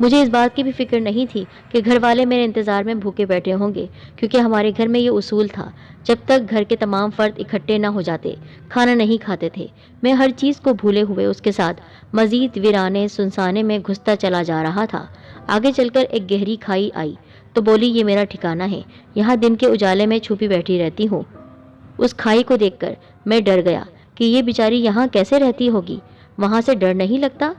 مجھے اس بات کی بھی فکر نہیں تھی کہ گھر والے میرے انتظار میں بھوکے بیٹھے ہوں گے، کیونکہ ہمارے گھر میں یہ اصول تھا، جب تک گھر کے تمام فرد اکٹھے نہ ہو جاتے کھانا نہیں کھاتے تھے۔ میں ہر چیز کو بھولے ہوئے اس کے ساتھ مزید ویرانے سنسانے میں گھستا چلا جا رہا تھا۔ آگے چل کر ایک گہری کھائی آئی تو بولی، یہ میرا ٹھکانہ ہے، یہاں دن کے اجالے میں چھپی بیٹھی رہتی ہوں۔ اس کھائی کو دیکھ کر میں ڈر گیا کہ یہ بیچاری یہاں کیسے رہتی ہوگی، وہاں سے ڈر نہیں لگتا؟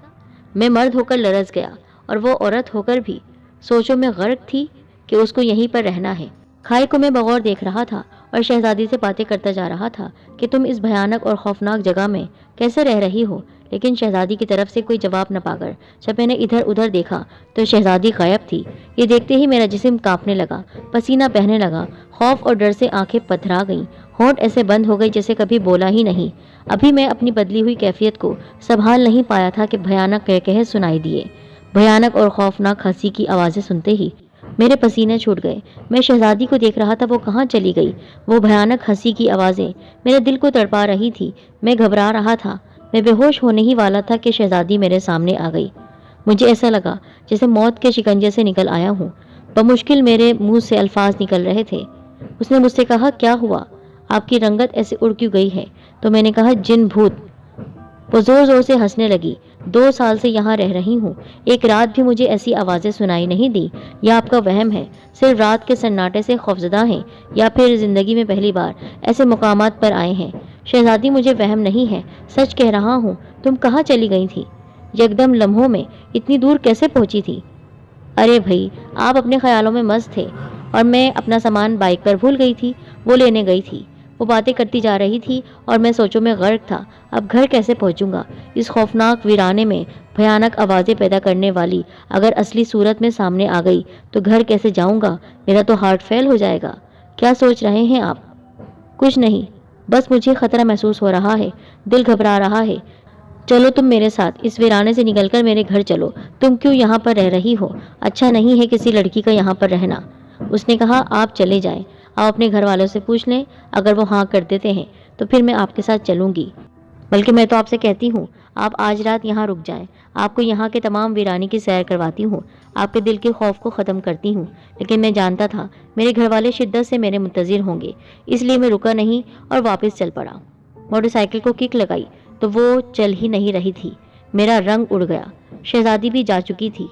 میں مرد ہو کر لرز گیا اور وہ عورت ہو کر بھی سوچوں میں غرق تھی کہ اس کو یہیں پر رہنا ہے۔ کھائی کو میں بغور دیکھ رہا تھا اور شہزادی سے باتیں کرتا جا رہا تھا کہ تم اس بھیانک اور خوفناک جگہ میں کیسے رہ رہی ہو، لیکن شہزادی کی طرف سے کوئی جواب نہ پا کر جب میں نے ادھر ادھر دیکھا تو شہزادی غائب تھی۔ یہ دیکھتے ہی میرا جسم کانپنے لگا، پسینہ بہنے لگا، خوف اور ڈر سے آنکھیں پتھرا گئیں، ہونٹ ایسے بند ہو گئی جیسے کبھی بولا ہی نہیں۔ ابھی میں اپنی بدلی ہوئی کیفیت کو سنبھال نہیں پایا تھا کہ بھیانک قہقہے سنائی دیے۔ بھیانک اور خوفناک ہنسی کی آوازیں سنتے ہی میرے پسینے چھوٹ گئے۔ میں شہزادی کو دیکھ رہا تھا، وہ کہاں چلی گئی؟ وہ بھیانک ہنسی کی آوازیں میرے دل کو تڑپا رہی تھی۔ میں گھبرا رہا تھا، میں بے ہوش ہونے ہی والا تھا کہ شہزادی میرے سامنے آ گئی۔ مجھے ایسا لگا جیسے موت کے شکنجے سے نکل آیا ہوں۔ بمشکل میرے منہ سے الفاظ نکل رہے تھے۔ اس نے مجھ سے کہا، کیا ہوا؟ آپ کی رنگت ایسے اڑ کیوں گئی ہے؟ تو میں نے کہا، جن بھوت۔ وہ زور زور سے ہنسنے لگی۔ 2 سال سے یہاں رہ رہی ہوں، ایک رات بھی مجھے ایسی آوازیں سنائی نہیں دی۔ یہ آپ کا وہم ہے، صرف رات کے سناٹے سے خوفزدہ ہیں، یا پھر زندگی میں پہلی بار ایسے مقامات پر آئے ہیں؟ شہزادی، مجھے وہم نہیں ہے، سچ کہہ رہا ہوں۔ تم کہاں چلی گئی تھی؟ یکدم لمحوں میں اتنی دور کیسے پہنچی تھی؟ ارے بھائی، آپ اپنے خیالوں میں مست تھے اور میں اپنا سامان بائک پر بھول گئی تھی، وہ لینے گئی تھی۔ وہ باتیں کرتی جا رہی تھی اور میں سوچوں میں غرق تھا۔ اب گھر کیسے پہنچوں گا؟ اس خوفناک ویرانے میں بھیانک آوازیں پیدا کرنے والی اگر اصلی صورت میں سامنے آ گئی تو گھر کیسے جاؤں گا؟ میرا تو ہارٹ فیل ہو جائے گا۔ کیا سوچ رہے ہیں آپ؟ کچھ نہیں، بس مجھے خطرہ محسوس ہو رہا ہے، دل گھبرا رہا ہے۔ چلو تم میرے ساتھ، اس ویرانے سے نکل کر میرے گھر چلو۔ تم کیوں یہاں پر رہ رہی ہو؟ اچھا نہیں ہے کسی لڑکی کا یہاں پر رہنا۔ اس نے کہا، آپ چلے جائیں، آپ اپنے گھر والوں سے پوچھ لیں، اگر وہ ہاں کر دیتے ہیں تو پھر میں آپ کے ساتھ چلوں گی۔ بلکہ میں تو آپ سے کہتی ہوں، آپ آج رات یہاں رک جائیں، آپ کو یہاں کے تمام ویرانے کی سیر کرواتی ہوں، آپ کے دل کے خوف کو ختم کرتی ہوں۔ لیکن میں جانتا تھا میرے گھر والے شدت سے میرے منتظر ہوں گے، اس لیے میں رکا نہیں اور واپس چل پڑا۔ موٹر سائیکل کو کک لگائی تو وہ چل ہی نہیں رہی تھی۔ میرا رنگ اڑ گیا، شہزادی بھی جا چکی تھی۔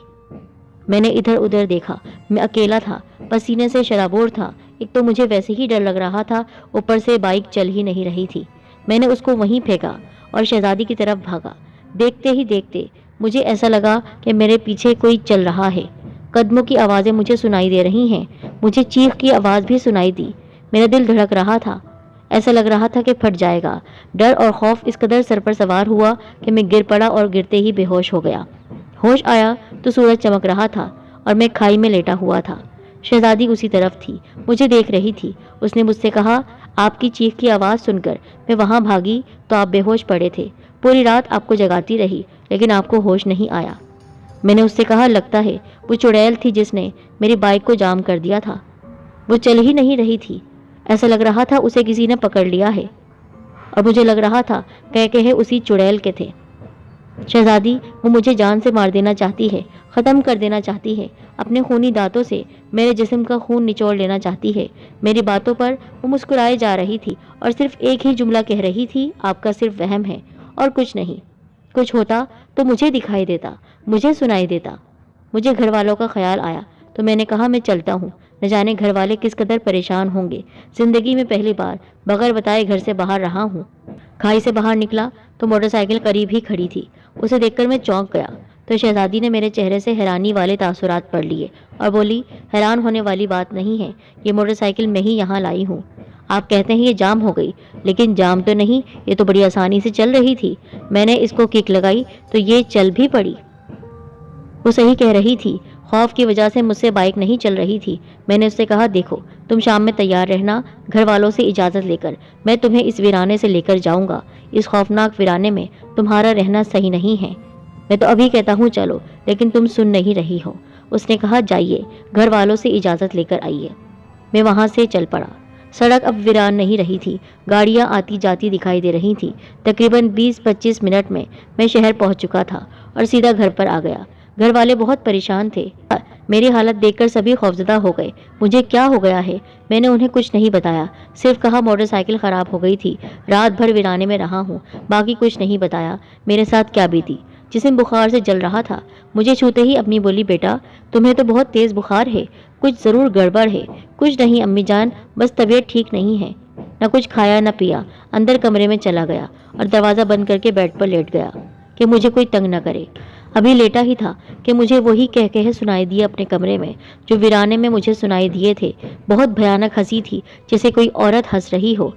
میں نے ادھر ادھر دیکھا، میں اکیلا تھا، پسینے سے شرابور تھا۔ ایک تو مجھے ویسے ہی ڈر لگ رہا تھا، اوپر سے بائک چل ہی نہیں رہی تھی۔ میں نے اس کو وہیں پھینکا اور شہزادی کی طرف بھاگا۔ دیکھتے ہی دیکھتے مجھے ایسا لگا کہ میرے پیچھے کوئی چل رہا ہے۔ قدموں کی آوازیں مجھے سنائی دے رہی ہیں، مجھے چیخ کی آواز بھی سنائی دی۔ میرا دل دھڑک رہا تھا، ایسا لگ رہا تھا کہ پھٹ جائے گا۔ ڈر اور خوف اس قدر سر پر سوار ہوا کہ میں گر پڑا اور گرتے ہی بے ہوش ہو گیا۔ ہوش آیا تو سورج چمک رہا تھا اور میں کھائی میں لیٹا ہوا تھا۔ شہزادی اسی طرف تھی، مجھے دیکھ رہی تھی۔ اس نے مجھ سے کہا، آپ کی چیخ کی آواز سن کر میں وہاں بھاگی تو آپ بے ہوش پڑے تھے۔ پوری رات آپ کو جگاتی رہی لیکن آپ کو ہوش نہیں آیا۔ میں نے اس سے کہا، لگتا ہے وہ چڑیل تھی جس نے میری بائک کو جام کر دیا تھا۔ وہ چل ہی نہیں رہی تھی، ایسا لگ رہا تھا اسے کسی نے پکڑ لیا ہے، اور مجھے لگ رہا تھا کہ اسی چڑیل کے تھے۔ شہزادی، وہ مجھے جان سے مار دینا چاہتی ہے، ختم کر دینا چاہتی ہے، اپنے خونی دانتوں سے میرے جسم کا خون نچوڑ لینا چاہتی ہے۔ میری باتوں پر وہ مسکرائے جا رہی تھی اور صرف ایک ہی جملہ کہہ رہی تھی، آپ کا صرف وہم ہے اور کچھ نہیں۔ کچھ ہوتا تو مجھے دکھائی دیتا، مجھے سنائی دیتا۔ مجھے گھر والوں کا خیال آیا تو میں نے کہا، میں چلتا ہوں، نہ جانے گھر والے کس قدر پریشان ہوں گے۔ زندگی میں پہلی بار بغیر بتائے گھر سے باہر رہا ہوں۔ کھائی سے باہر نکلا تو موٹر سائیکل قریب ہی کھڑی تھی۔ اسے دیکھ کر میں چونک گیا تو شہزادی نے میرے چہرے سے حیرانی والے تاثرات پڑھ لیے اور بولی، حیران ہونے والی بات نہیں ہے، یہ موٹر سائیکل میں ہی یہاں لائی ہوں۔ آپ کہتے ہیں یہ جام ہو گئی، لیکن جام تو نہیں، یہ تو بڑی آسانی سے چل رہی تھی۔ میں نے اس کو کک لگائی تو یہ چل بھی پڑی۔ وہ صحیح کہہ رہی تھی، خوف کی وجہ سے مجھ سے بائک نہیں چل رہی تھی۔ میں نے اس سے کہا، دیکھو تم شام میں تیار رہنا، گھر والوں سے اجازت لے کر میں تمہیں اس ویرانے سے لے کر جاؤں گا۔ اس خوفناک ویرانے میں تمہارا رہنا صحیح نہیں ہے۔ میں تو ابھی کہتا ہوں چلو، لیکن تم سن نہیں رہی ہو۔ اس نے کہا، جائیے، گھر والوں سے اجازت لے کر آئیے۔ میں وہاں سے چل پڑا۔ سڑک اب ویران نہیں رہی تھی، گاڑیاں آتی جاتی دکھائی دے رہی تھیں۔ تقریباً 20-25 منٹ میں شہر پہنچ چکا تھا اور سیدھا گھر پر آ گیا۔ گھر والے بہت پریشان تھے۔ میری حالت دیکھ کر سبھی خوفزدہ ہو گئے۔ مجھے کیا ہو گیا ہے؟ میں نے انہیں کچھ نہیں بتایا، صرف کہا موٹر سائیکل خراب ہو گئی تھی، رات بھر ویرانے میں رہا ہوں، باقی کچھ نہیں بتایا میرے ساتھ کیا بیتی۔ جسم بخار سے جل رہا تھا۔ مجھے چھوتے ہی امی بولی، بیٹا تمہیں تو بہت تیز بخار ہے، کچھ ضرور گڑبڑ ہے۔ کچھ نہیں امی جان، بس طبیعت ٹھیک نہیں ہے۔ نہ کچھ کھایا نہ پیا، اندر کمرے میں چلا گیا اور دروازہ بند کر کے بیڈ پر لیٹ گیا کہ مجھے کوئی تنگ نہ کرے۔ ابھی لیٹا ہی تھا کہ مجھے وہی کہے سنائی دیے اپنے کمرے میں جو ویرانے میں مجھے سنائی دیے تھے۔ بہت بھیانک ہنسی تھی، جیسے کوئی عورت ہنس رہی ہو۔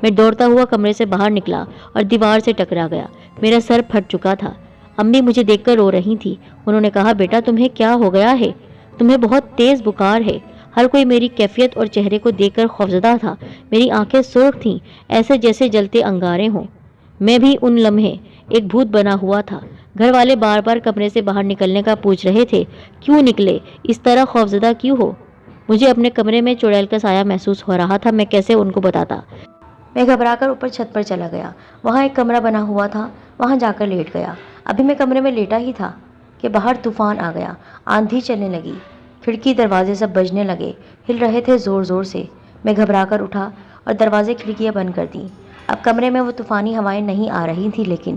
میں دوڑتا ہوا کمرے سے باہر نکلا اور دیوار سے ٹکرا گیا۔ میرا سر پھٹ چکا تھا۔ امی مجھے دیکھ کر رو رہی تھی۔ انہوں نے کہا، بیٹا تمہیں کیا ہو گیا ہے؟ تمہیں بہت تیز بخار ہے۔ ہر کوئی میری کیفیت اور چہرے کو دیکھ کر خوفزدہ تھا۔ میری آنکھیں سرخ تھیں، ایسے جیسے جلتے انگارے ہوں۔ میں بھی ان لمحے ایک بھوت بنا ہوا تھا۔ گھر والے بار بار کمرے سے باہر نکلنے کا پوچھ رہے تھے، کیوں نکلے، اس طرح خوفزدہ کیوں ہو؟ مجھے اپنے کمرے میں چڑیل کا سایہ محسوس ہو رہا تھا، میں کیسے ان کو بتاتا؟ میں گھبرا کر اوپر چھت پر چلا گیا۔ وہاں ایک کمرہ بنا ہوا تھا، وہاں جا کر لیٹ گیا۔ ابھی میں کمرے میں لیٹا ہی تھا کہ باہر طوفان آ گیا، آندھی چلنے لگی، کھڑکی دروازے سب بجنے لگے، ہل رہے تھے زور زور سے۔ میں گھبرا کر اٹھا اور دروازے کھڑکیاں بند کر دیں۔ اب کمرے میں وہ طوفانی ہوائیں نہیں آ رہی تھی، لیکن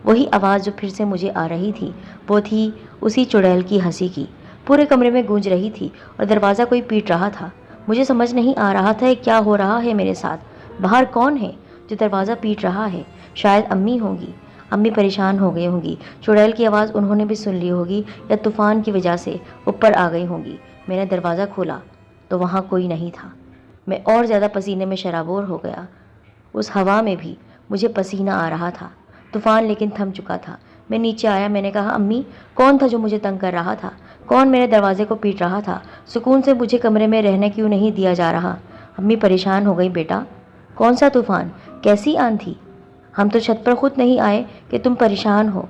وہی آواز جو پھر سے مجھے آ رہی تھی وہ تھی اسی چڑیل کی ہنسی کی۔ پورے کمرے میں گونج رہی تھی اور دروازہ کوئی پیٹ رہا تھا۔ مجھے سمجھ نہیں آ رہا تھا کیا ہو رہا ہے میرے ساتھ۔ باہر کون ہے جو دروازہ پیٹ رہا ہے؟ شاید امی ہوں گی۔ امی پریشان ہو گئی ہوں گی، چڑیل کی آواز انہوں نے بھی سن لی ہوگی یا طوفان کی وجہ سے اوپر آ گئی ہوں گی۔ میں نے دروازہ کھولا تو وہاں کوئی نہیں تھا۔ میں اور زیادہ پسینے میں شرابور ہو گیا۔ اس ہوا میں بھی مجھے پسینہ آ رہا تھا۔ طوفان لیکن تھم چکا تھا۔ میں نیچے آیا، میں نے کہا، امی کون تھا جو مجھے تنگ کر رہا تھا؟ کون میرے دروازے کو پیٹ رہا تھا؟ سکون سے مجھے کمرے میں رہنے کیوں نہیں دیا جا رہا؟ امی پریشان ہو گئی، بیٹا کون سا طوفان، کیسی آندھی؟ ہم تو چھت پر خود نہیں آئے کہ تم پریشان ہو۔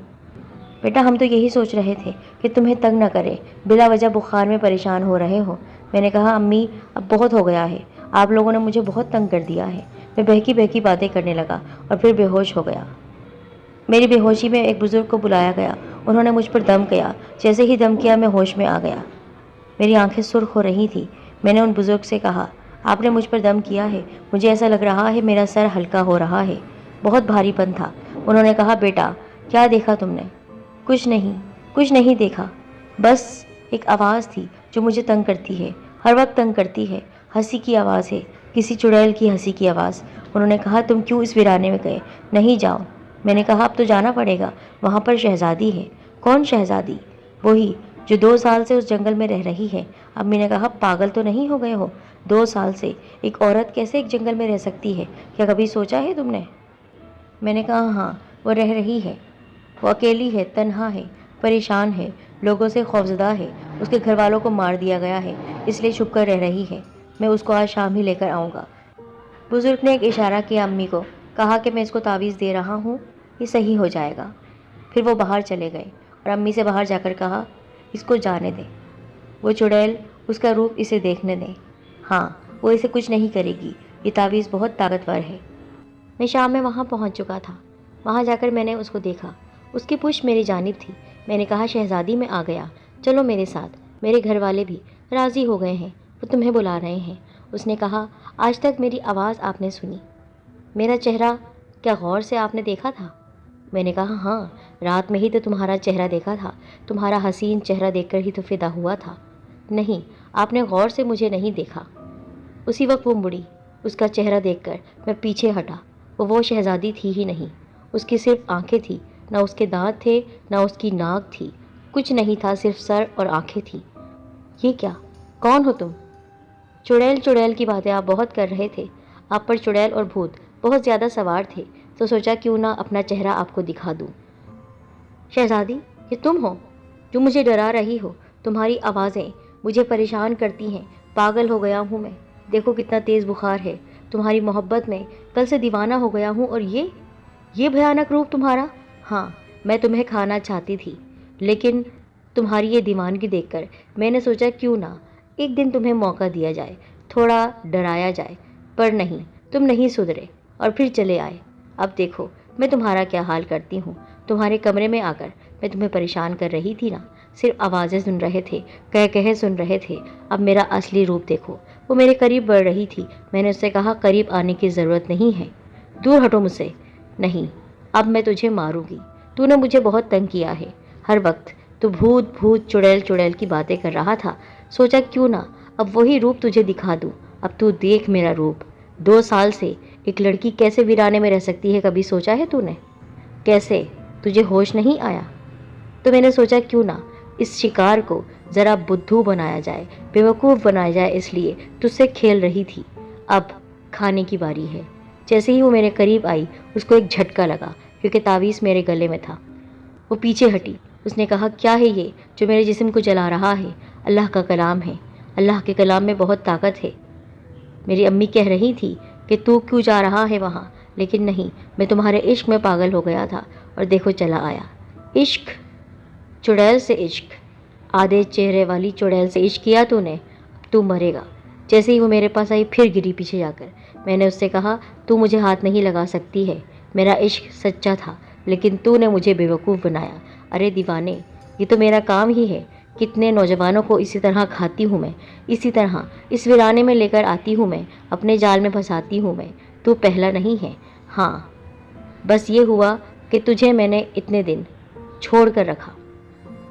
بیٹا ہم تو یہی سوچ رہے تھے کہ تمہیں تنگ نہ کرے، بلا وجہ بخار میں پریشان ہو رہے ہو۔ میں نے کہا، امی اب بہت ہو گیا ہے، آپ لوگوں نے مجھے بہت تنگ کر دیا ہے۔ میں بہکی بہکی باتیں کرنے لگا اور پھر بے ہوش ہو گیا۔ میری بے ہوشی میں ایک بزرگ کو بلایا گیا، انہوں نے مجھ پر دم کیا۔ جیسے ہی دم کیا میں ہوش میں آ گیا۔ میری آنکھیں سرخ ہو رہی تھیں۔ میں نے ان بزرگ سے کہا، آپ نے مجھ پر دم کیا ہے، مجھے ایسا لگ رہا ہے میرا سر ہلکا ہو رہا ہے، بہت بھاری پن تھا۔ انہوں نے کہا، بیٹا کیا دیکھا تم نے؟ کچھ نہیں دیکھا، بس ایک آواز تھی جو مجھے تنگ کرتی ہے، ہر وقت تنگ کرتی ہے، ہنسی کی آواز ہے، کسی چڑیل کی ہنسی کی آواز۔ انہوں نے کہا، تم کیوں اس ویرانے میں گئے؟ نہیں جاؤ۔ میں نے کہا، اب تو جانا پڑے گا، وہاں پر شہزادی ہے۔ کون شہزادی؟ وہی جو 2 سال سے اس جنگل میں رہ رہی ہے۔ امی نے کہا، پاگل تو نہیں ہو گئے ہو؟ 2 سال سے ایک عورت کیسے ایک جنگل میں رہ سکتی ہے؟ کیا کبھی سوچا ہے تم نے؟ میں نے کہا، ہاں وہ رہ رہی ہے، وہ اکیلی ہے، تنہا ہے، پریشان ہے، لوگوں سے خوفزدہ ہے، اس کے گھر والوں کو مار دیا گیا ہے، اس لیے چھپ کر رہ رہی ہے۔ میں اس کو آج شام ہی لے کر آؤں گا۔ بزرگ نے ایک اشارہ کیا امی کو، کہا کہ میں اس کو تعویذ دے رہا ہوں، یہ صحیح ہو جائے گا۔ پھر وہ باہر چلے گئے اور امی سے باہر جا کر کہا، اس کو جانے دیں، وہ چڑیل اس کا روپ اسے دیکھنے دیں، ہاں وہ اسے کچھ نہیں کرے گی، یہ تعویذ بہت طاقتور ہے۔ میں شام میں وہاں پہنچ چکا تھا۔ وہاں جا کر میں نے اس کو دیکھا، اس کی پشت میری جانب تھی۔ میں نے کہا، شہزادی میں آ گیا، چلو میرے ساتھ۔ میرے گھر والے بھی راضی ہو گئے ہیں، وہ تمہیں بلا رہے ہیں۔ اس نے کہا، آج تک میری آواز آپ نے سنی، میرا چہرہ کیا غور سے آپ نے دیکھا تھا؟ میں نے کہا، ہاں رات میں ہی تو تمہارا چہرہ دیکھا تھا، تمہارا حسین چہرہ دیکھ کر ہی تو فدا ہوا تھا۔ نہیں، آپ نے غور سے مجھے نہیں دیکھا۔ اسی وقت وہ مڑی، اس کا چہرہ دیکھ کر میں پیچھے ہٹا۔ وہ شہزادی تھی ہی نہیں، اس کی صرف آنکھیں تھیں، نہ اس کے دانت تھے، نہ اس کی ناک تھی، کچھ نہیں تھا، صرف سر اور آنکھیں تھیں۔ یہ کیا؟ کون ہو تم؟ چڑیل کی باتیں آپ بہت کر رہے تھے، آپ پر چڑیل اور بھوت بہت زیادہ سوار تھے، تو سوچا کیوں نہ اپنا چہرہ آپ کو دکھا دوں۔ شہزادی یہ تم ہو جو مجھے ڈرا رہی ہو؟ تمہاری آوازیں مجھے پریشان کرتی ہیں، پاگل ہو گیا ہوں میں، دیکھو کتنا تیز بخار ہے، تمہاری محبت میں کل سے دیوانہ ہو گیا ہوں، اور یہ بھیانک روپ تمہارا۔ ہاں میں تمہیں کھانا چاہتی تھی، لیکن تمہاری یہ دیوانگی دیکھ کر میں نے سوچا کیوں نہ ایک دن تمہیں موقع دیا جائے، تھوڑا ڈرایا جائے، پر نہیں، تم نہیں سدھرے اور پھر چلے آئے۔ اب دیکھو میں تمہارا کیا حال کرتی ہوں۔ تمہارے کمرے میں آ کر میں تمہیں پریشان کر رہی تھی نا، صرف آوازیں سن رہے تھے، کہے سن رہے تھے۔ اب میرا اصلی روپ دیکھو۔ وہ میرے قریب بڑھ رہی تھی۔ میں نے اس سے کہا قریب آنے کی ضرورت نہیں ہے، دور ہٹو مجھ سے۔ نہیں، اب میں تجھے ماروں گی۔ تو نے مجھے بہت تنگ کیا ہے ہر وقت۔ تو بھوت چڑیل کی باتیں کر رہا تھا۔ سوچا کیوں نہ اب وہی روپ تجھے دکھا دوں۔ اب تو دیکھ میرا روپ۔ 2 سال سے ایک لڑکی کیسے ویرانے میں رہ سکتی ہے، کبھی سوچا ہے تو نے؟ کیسے؟ تجھے ہوش نہیں آیا؟ تو میں نے سوچا کیوں نہ اس شکار کو ذرا بدھو بنایا جائے، بیوقوف بنایا جائے، اس لیے تجھ سے کھیل رہی تھی۔ اب کھانے کی باری ہے۔ جیسے ہی وہ میرے قریب آئی، اس کو ایک جھٹکا لگا کیونکہ تعویذ میرے گلے میں تھا۔ وہ پیچھے ہٹی۔ اس نے کہا کیا ہے یہ جو میرے جسم کو جلا رہا ہے؟ اللہ کا کلام ہے۔ اللہ کے کلام میں بہت طاقت ہے۔ میری امی کہہ رہی تھی کہ تو کیوں جا رہا ہے وہاں، لیکن نہیں، میں تمہارے عشق میں پاگل ہو گیا تھا اور دیکھو چلا آیا۔ عشق، چڑیل سے عشق، آدھے چہرے والی چڑیل سے عشق کیا تو نے، اب تو مرے گا۔ جیسے ہی وہ میرے پاس آئی پھر گری پیچھے جا کر۔ میں نے اس سے کہا تو مجھے ہاتھ نہیں لگا سکتی ہے، میرا عشق سچا تھا، لیکن تو نے مجھے بیوقوف بنایا۔ ارے دیوانے، یہ تو میرا کام ہی ہے۔ کتنے نوجوانوں کو اسی طرح کھاتی ہوں میں، اسی طرح اس ویرانے میں لے کر آتی ہوں میں، اپنے جال میں پھنساتی ہوں میں۔ تو پہلا نہیں ہے۔ ہاں، بس یہ ہوا کہ تجھے میں نے اتنے دن چھوڑ کر رکھا،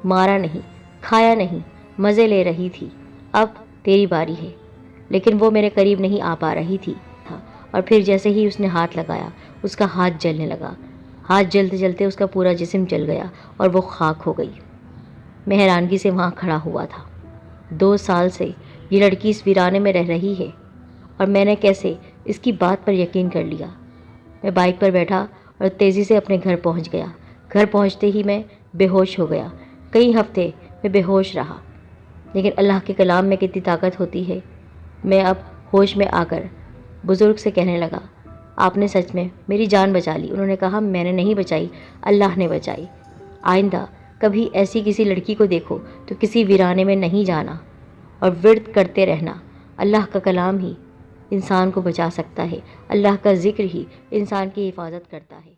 مارا نہیں، کھایا نہیں، مزے لے رہی تھی۔ اب تیری باری ہے۔ لیکن وہ میرے قریب نہیں آ پا رہی تھی اور پھر جیسے ہی اس نے ہاتھ لگایا، اس کا ہاتھ جلنے لگا۔ ہاتھ جلتے جلتے اس کا پورا جسم جل گیا اور وہ خاک ہو گئی۔ میں حیرانگی سے وہاں کھڑا ہوا تھا۔ 2 سال سے یہ لڑکی اس ویرانے میں رہ رہی ہے اور میں نے کیسے اس کی بات پر یقین کر لیا۔ میں بائک پر بیٹھا اور تیزی سے اپنے گھر پہنچ گیا۔ گھر پہنچتے ہی میں بے ہوش ہو گیا۔ کئی ہفتے میں بے ہوش رہا، لیکن اللہ کے کلام میں کتنی طاقت ہوتی ہے۔ میں اب ہوش میں آ کر بزرگ سے کہنے لگا آپ نے سچ میں میری جان بچا لی۔ انہوں نے کہا میں نے نہیں بچائی، اللہ نے بچائی۔ آئندہ کبھی ایسی کسی لڑکی کو دیکھو تو کسی ویرانے میں نہیں جانا اور ورد کرتے رہنا۔ اللہ کا کلام ہی انسان کو بچا سکتا ہے، اللہ کا ذکر ہی انسان کی حفاظت کرتا ہے۔